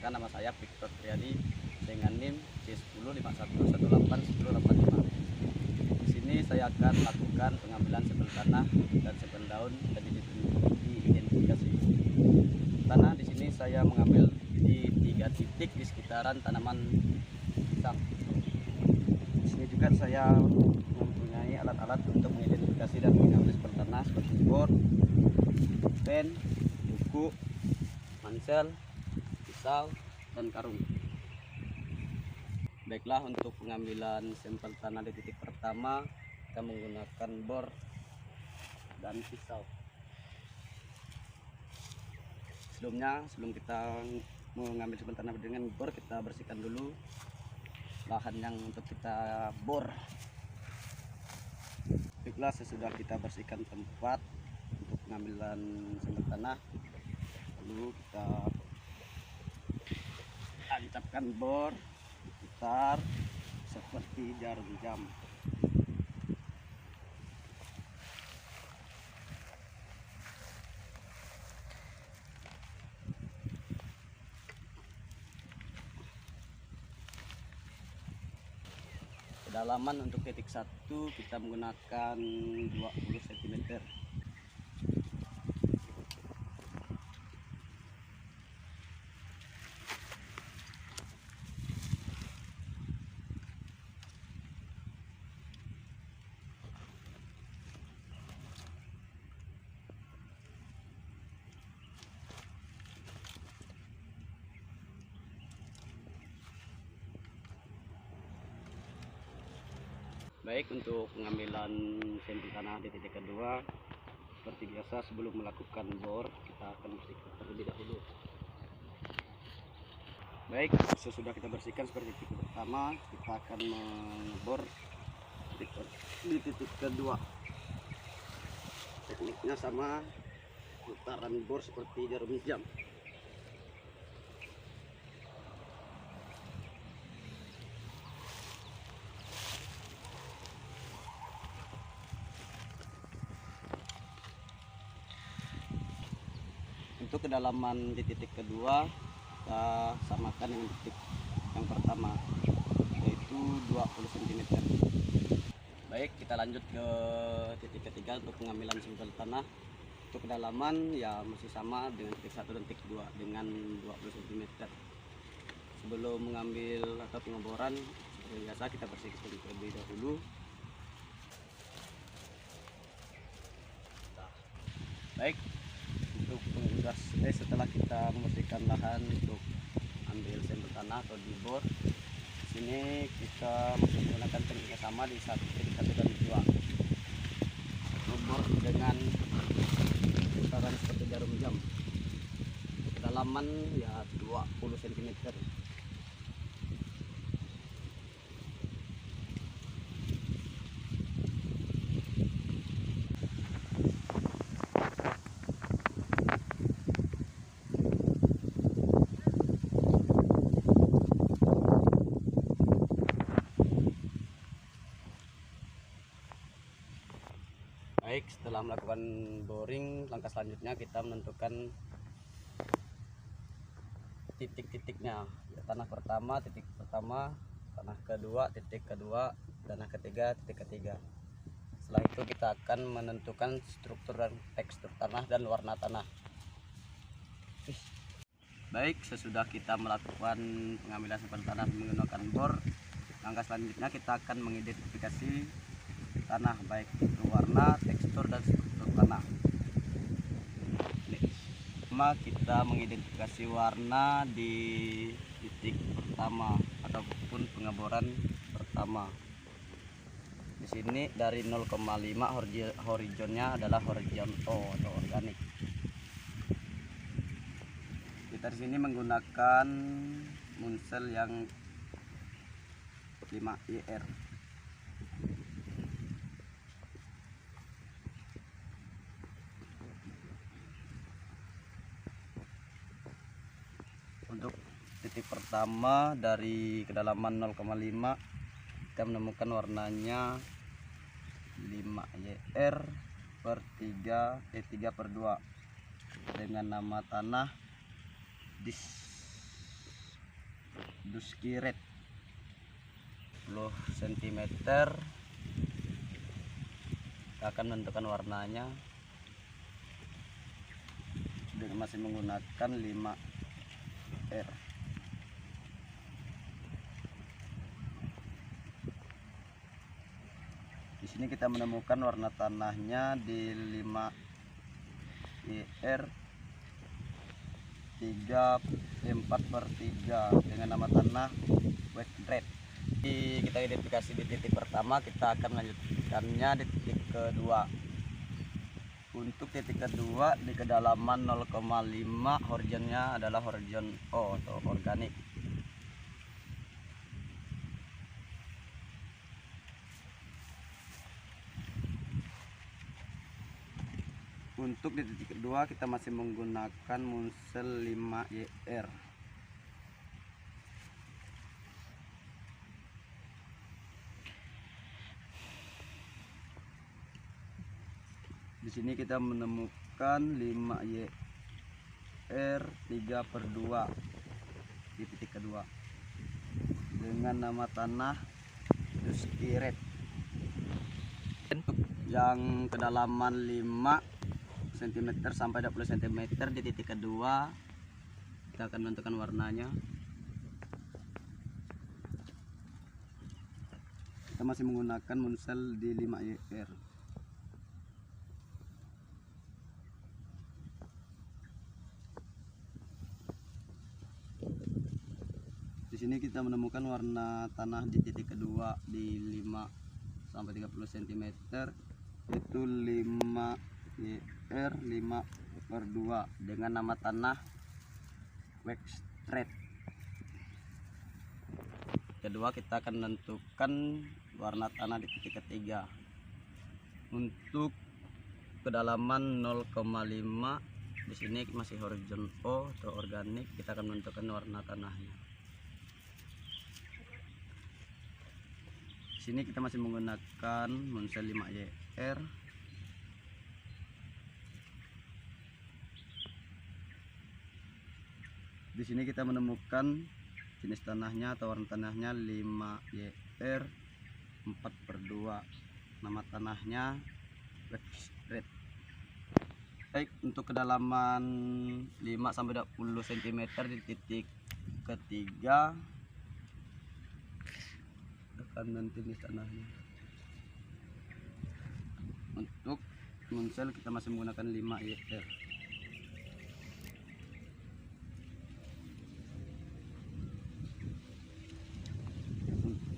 Perkenalkan, nama saya Victor Triadi dengan NIM C1051181085. Di sini saya akan melakukan pengambilan sampel tanah dan sampel daun dan diidentifikasi. Tanah di sini saya mengambil di 3 titik di sekitaran tanaman pisang. Di sini juga saya mempunyai alat-alat untuk mengidentifikasi dan mengambil sampel tanah seperti bor, pen, buku, mansel, pisau, dan karung. Baiklah, untuk pengambilan sampel tanah di titik pertama kita menggunakan bor dan pisau. Sebelum kita mengambil sampel tanah dengan bor, kita bersihkan dulu lahan yang untuk kita bor. Baiklah, sesudah kita bersihkan tempat untuk pengambilan sampel tanah, lalu kita tancapkan bor, putar seperti jarum jam. Kedalaman untuk titik 1 kita menggunakan 20 cm. Baik, untuk pengambilan sampel tanah di titik kedua, seperti biasa sebelum melakukan bor kita akan bersihkan terlebih dahulu. Baik, sesudah kita bersihkan seperti titik pertama, kita akan membor di titik kedua. Tekniknya sama, putaran bor seperti jarum jam. Untuk kedalaman di titik kedua kita samakan dengan titik yang pertama, yaitu 20 cm. Baik, kita lanjut ke titik ketiga untuk pengambilan sampel tanah. Untuk kedalaman ya masih sama dengan titik 1 dan titik 2 dengan 20 cm. Sebelum mengambil atau pengeboran, seperti biasa kita bersihkan terlebih dahulu. Baik, untuk setelah kita membersihkan lahan untuk ambil sampel tanah atau dibor, di sini kita menggunakan teknik yang sama di titik 1 dan 2. Membor dengan putaran seperti jarum jam. Kedalaman ya 20 cm. Baik, setelah melakukan boring, langkah selanjutnya kita menentukan titik-titiknya. Tanah pertama, titik pertama, tanah kedua, titik kedua, tanah ketiga, titik ketiga. Setelah itu kita akan menentukan struktur dan tekstur tanah dan warna tanah. Baik, sesudah kita melakukan pengambilan sampel tanah menggunakan bor, langkah selanjutnya kita akan mengidentifikasi tanah, baik itu warna, tekstur, dan struktur tanah. Pertama, kita mengidentifikasi warna di titik pertama ataupun pengeboran pertama. Di sini dari 0,5 horizonnya adalah horizontal atau organik. Kita di sini menggunakan munsel yang 5 IR. Untuk titik pertama dari kedalaman 0,5 kita menemukan warnanya 5 YR per 3/2 dengan nama tanah dis. Dusky Red 10 cm. Kita akan menentukan warnanya dengan masih menggunakan 5R. Di sini kita menemukan warna tanahnya di 5R 4/3 dengan nama tanah White Red. Kita identifikasi di titik pertama, kita akan melanjutkannya di titik kedua. Untuk titik kedua di kedalaman 0,5, horizonnya adalah horizon O atau organik. Untuk di titik kedua kita masih menggunakan Munsell 5YR. Di sini kita menemukan 5YR 3/2 di titik kedua dengan nama tanah Dusky Red. Untuk yang kedalaman 5 cm sampai 20 cm di titik kedua, kita akan menentukan warnanya. Kita masih menggunakan Munsell di 5YR. Di sini kita menemukan warna tanah di titik kedua di 5 sampai 30 cm, yaitu 5YR 5/2 dengan nama tanah White Red. Kedua kita akan menentukan warna tanah di titik ketiga. Untuk kedalaman 0,5, di sini masih horizon O atau organik, kita akan menentukan warna tanahnya. Di sini kita masih menggunakan Munsell 5YR. Di sini kita menemukan jenis tanahnya atau warna tanahnya 5YR 4/2. Nama tanahnya White Red. Baik, untuk kedalaman 5 sampai 20 cm di titik ketiga akan nanti di tanahnya. Untuk Munsell kita masih menggunakan 5YR.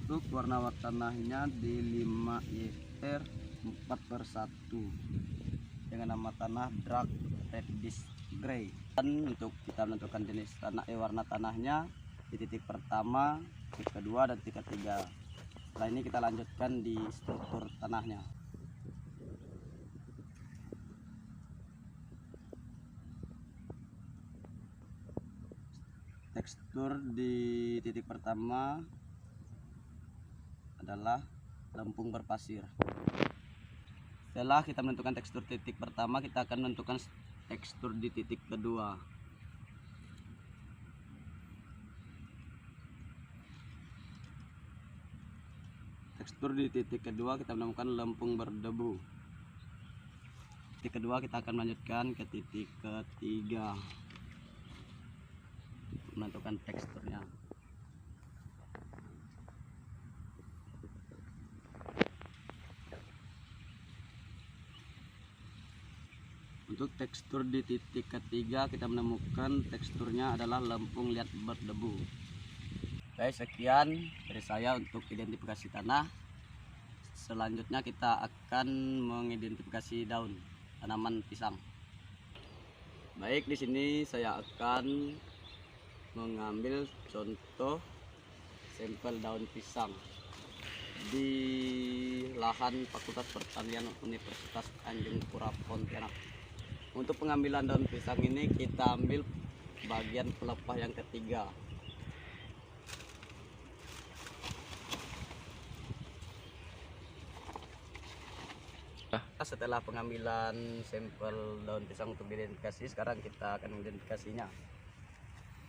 Untuk warna tanahnya di 5YR 4/1 dengan nama tanah Dark Reddish Gray. Dan untuk kita menentukan jenis tanah warna tanahnya di titik pertama, titik kedua, dan titik ketiga. Setelah ini kita lanjutkan di struktur tanahnya. Tekstur di titik pertama adalah lempung berpasir. Setelah kita menentukan tekstur titik pertama, kita akan menentukan tekstur di titik kedua. Tekstur di titik kedua kita menemukan lempung berdebu. Titik kedua kita akan melanjutkan ke titik ketiga, menentukan teksturnya. Untuk tekstur di titik ketiga kita menemukan teksturnya adalah lempung liat berdebu. Baik, sekian dari saya untuk identifikasi tanah. Selanjutnya kita akan mengidentifikasi daun tanaman pisang. Baik, di sini saya akan mengambil contoh sampel daun pisang di lahan Fakultas Pertanian Universitas Tanjung Pura Pontianak. Untuk pengambilan daun pisang ini kita ambil bagian pelepah yang ketiga. Setelah pengambilan sampel daun pisang untuk diidentifikasi, sekarang kita akan mengidentifikasinya.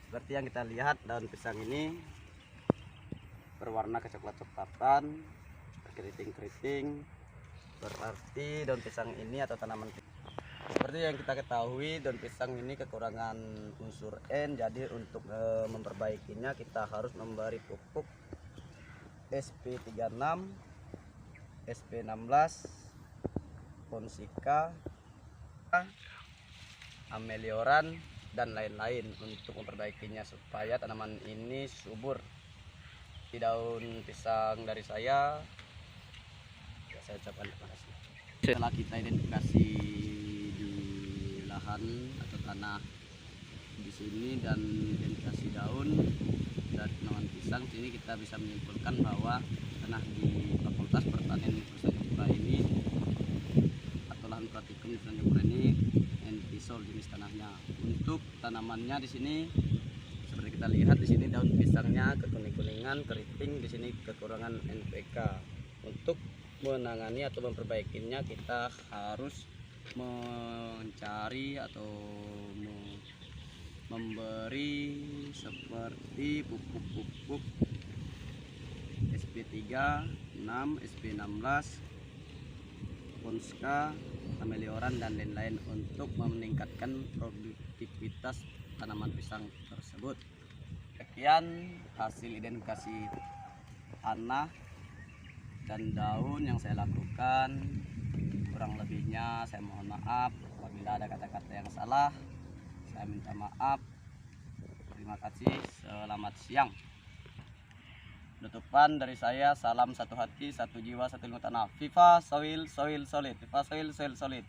Seperti yang kita lihat, daun pisang ini berwarna kecoklat-coklatan, keriting-keriting, berarti daun pisang ini atau tanaman seperti yang kita ketahui, daun pisang ini kekurangan unsur N. Jadi untuk memperbaikinya kita harus memberi pupuk SP36, SP16, Ponsika, Amelioran, dan lain-lain untuk memperbaikinya supaya tanaman ini subur. Di daun pisang dari saya ucapkan terima kasih. Setelah kita identifikasi di lahan atau tanah di sini dan identifikasi daun dari tanaman pisang, sini kita bisa menyimpulkan bahwa tanah di Fakultas Pertanian Universitas Jayapura ini atau lahan praktikum Universitas Jayapura ini entisol jenis tanahnya. Untuk tanamannya di sini seperti kita lihat di sini daun pisangnya kekuning-kuningan, keriting, di sini kekurangan NPK. Untuk menangani atau memperbaikinya kita harus mencari atau memberi seperti pupuk-pupuk SP36, SP16, Ponska, Amelioran, dan lain-lain untuk meningkatkan produktivitas tanaman pisang tersebut. Sekian hasil identifikasi tanah dan daun yang saya lakukan. Kurang lebihnya saya mohon maaf apabila ada kata-kata yang salah. Saya minta maaf. Terima kasih. Selamat siang. Penutupan dari saya, salam satu hati, satu jiwa, satu ilmu tanah. Viva Soil Solid. Viva Soil Solid.